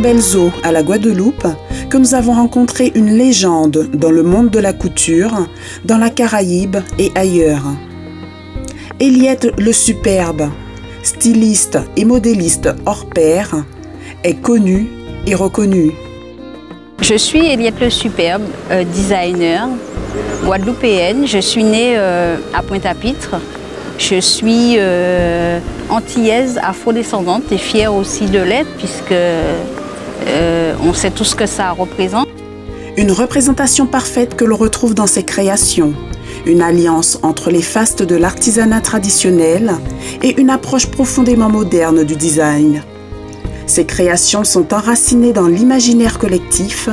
Montbelzo à la Guadeloupe que nous avons rencontré une légende dans le monde de la couture, dans la Caraïbe et ailleurs. Eliette le Superbe, styliste et modéliste hors pair, est connue et reconnue. Je suis Eliette le Superbe, designer guadeloupéenne. Je suis née à Pointe-à-Pitre. Je suis antillaise, afrodescendante et fière aussi de l'être puisque on sait tout ce que ça représente. Une représentation parfaite que l'on retrouve dans ses créations. Une alliance entre les fastes de l'artisanat traditionnel et une approche profondément moderne du design. Ces créations sont enracinées dans l'imaginaire collectif,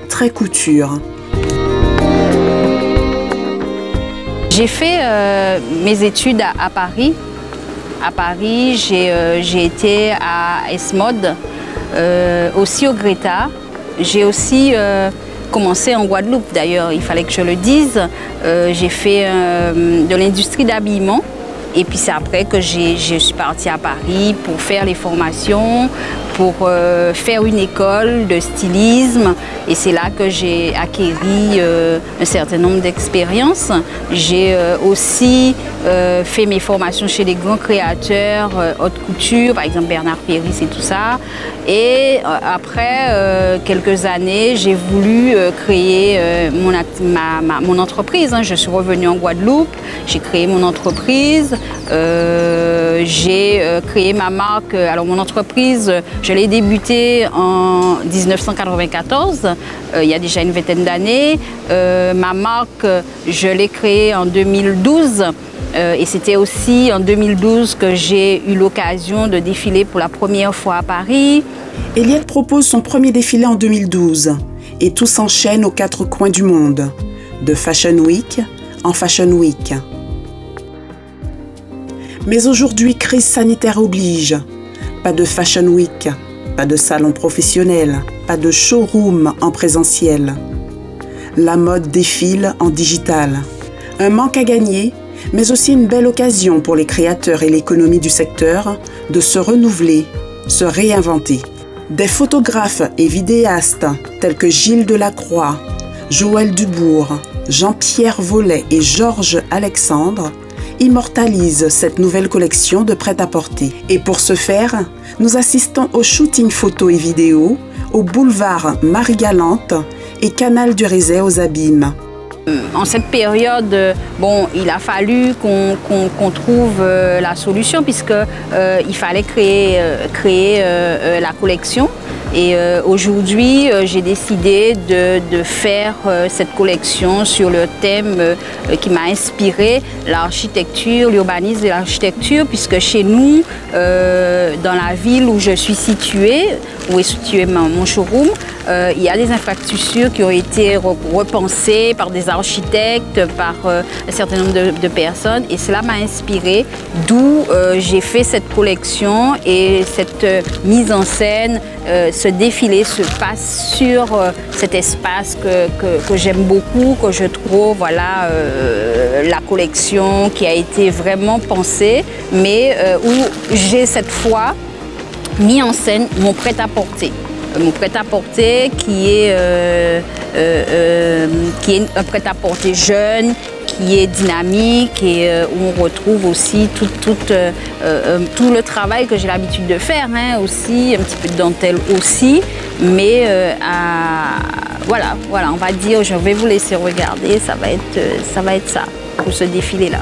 très couture. J'ai fait mes études à Paris. À Paris, j'ai été à Esmod, aussi au Greta. J'ai aussi commencé en Guadeloupe d'ailleurs, il fallait que je le dise. J'ai fait de l'industrie d'habillement. Et puis c'est après que je suis partie à Paris pour faire les formations, pour faire une école de stylisme. Et c'est là que j'ai acquis un certain nombre d'expériences. J'ai aussi fait mes formations chez des grands créateurs haute couture, par exemple Bernard Péris et tout ça. Et après quelques années, j'ai voulu créer mon entreprise. Je suis revenue en Guadeloupe, j'ai créé mon entreprise. J'ai créé ma marque. Alors mon entreprise, je l'ai débutée en 1994, il y a déjà une vingtaine d'années. Ma marque, je l'ai créée en 2012 et c'était aussi en 2012 que j'ai eu l'occasion de défiler pour la première fois à Paris. Eliette propose son premier défilé en 2012 et tout s'enchaîne aux quatre coins du monde, de Fashion Week en Fashion Week. Mais aujourd'hui, crise sanitaire oblige. Pas de Fashion Week, pas de salon professionnel, pas de showroom en présentiel. La mode défile en digital. Un manque à gagner, mais aussi une belle occasion pour les créateurs et l'économie du secteur de se renouveler, se réinventer. Des photographes et vidéastes tels que Gilles Delacroix, Joël Dubourg, Jean-Pierre Vollet et Georges Alexandre immortalise cette nouvelle collection de prêt-à-porter. Et pour ce faire, nous assistons au shooting photo et vidéo au boulevard Marie-Galante et Canal du Rézet aux Abîmes. En cette période, bon, il a fallu qu'on trouve la solution puisque il fallait créer la collection. Et aujourd'hui, j'ai décidé de faire cette collection sur le thème qui m'a inspiré, l'architecture, l'urbanisme et l'architecture, puisque chez nous, dans la ville où je suis située, où est situé mon showroom, il y a des infrastructures qui ont été repensées par des architectes, par un certain nombre de personnes, et cela m'a inspiré, d'où j'ai fait cette collection et cette mise en scène. Ce défilé se passe sur cet espace que j'aime beaucoup, que je trouve, voilà, la collection qui a été vraiment pensée, mais où j'ai cette fois mis en scène mon prêt-à-porter. Mon prêt-à-porter qui est un prêt-à-porter jeune, qui est dynamique et où on retrouve aussi tout le travail que j'ai l'habitude de faire, hein, aussi, un petit peu de dentelle aussi, mais voilà, on va dire, je vais vous laisser regarder, ça va être ça pour ce défilé-là.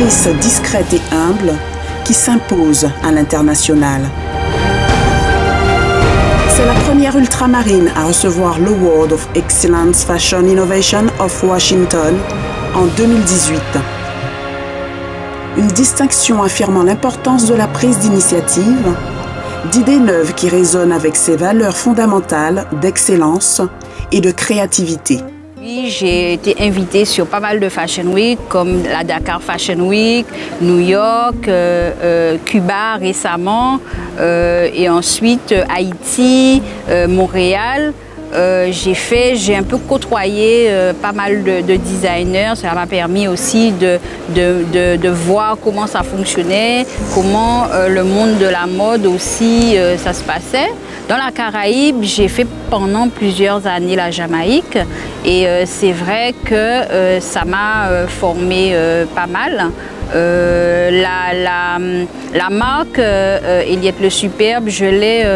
créatrice discrète et humble qui s'impose à l'international. C'est la première ultramarine à recevoir l'Award of Excellence Fashion Innovation of Washington en 2018. Une distinction affirmant l'importance de la prise d'initiative, d'idées neuves qui résonnent avec ses valeurs fondamentales d'excellence et de créativité. Oui, j'ai été invitée sur pas mal de Fashion Week, comme la Dakar Fashion Week, New York, Cuba récemment, et ensuite Haïti, Montréal. J'ai un peu côtoyé pas mal de designers. Ça m'a permis aussi de voir comment ça fonctionnait, comment le monde de la mode aussi ça se passait. Dans la Caraïbe, j'ai fait pendant plusieurs années la Jamaïque et c'est vrai que ça m'a formé pas mal. La marque Eliette le Superbe, je l'ai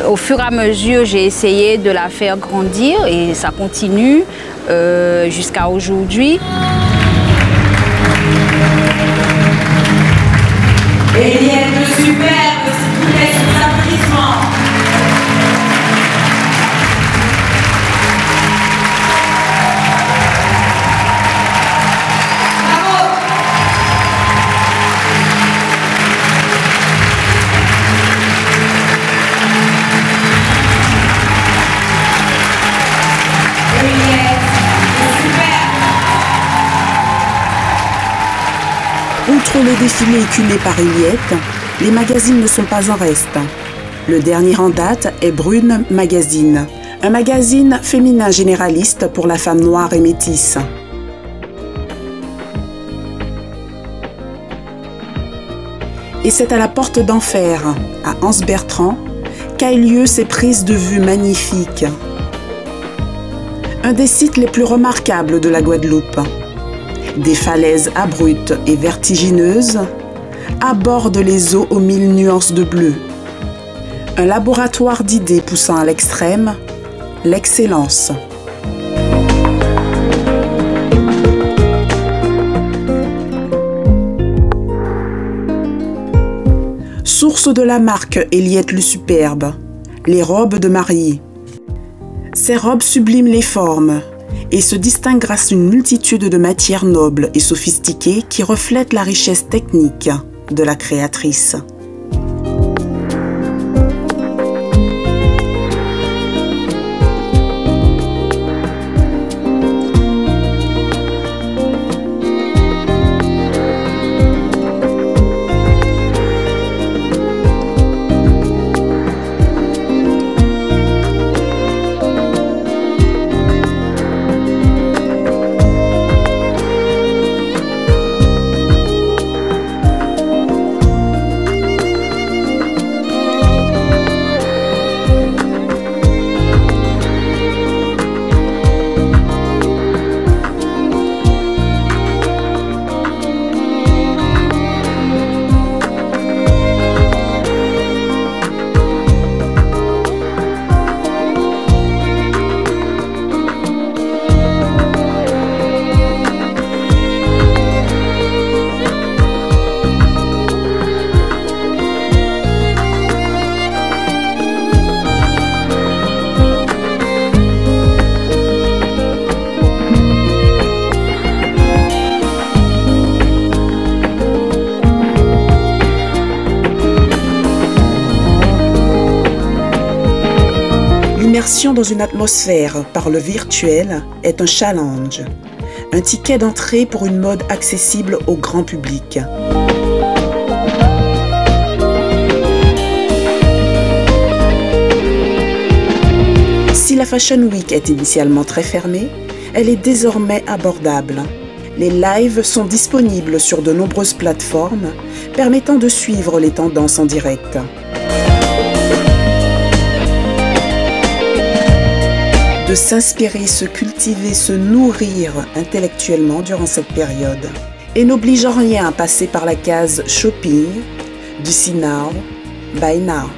au fur et à mesure, j'ai essayé de la faire grandir et ça continue jusqu'à aujourd'hui. Eliette le Superbe, s'il vous plaît, sous applaudissements. Outre les défilés éculés par Eliette, les magazines ne sont pas en reste. Le dernier en date est Brune Magazine, un magazine féminin généraliste pour la femme noire et métisse. Et c'est à la Porte d'Enfer, à Anse-Bertrand, qu'a eu lieu ces prises de vue magnifiques. Un des sites les plus remarquables de la Guadeloupe. Des falaises abruptes et vertigineuses abordent les eaux aux 1000 nuances de bleu. Un laboratoire d'idées poussant à l'extrême, l'excellence. Source de la marque Eliette le Superbe, les robes de mariée. Ces robes subliment les formes et se distinguent grâce à une multitude de matières nobles et sophistiquées qui reflètent la richesse technique de la créatrice. L'immersion dans une atmosphère par le virtuel est un challenge, un ticket d'entrée pour une mode accessible au grand public. Si la Fashion Week est initialement très fermée, elle est désormais abordable. Les lives sont disponibles sur de nombreuses plateformes, permettant de suivre les tendances en direct. De s'inspirer, se cultiver, se nourrir intellectuellement durant cette période. Et n'oblige en rien à passer par la case shopping du See Now, Buy Now.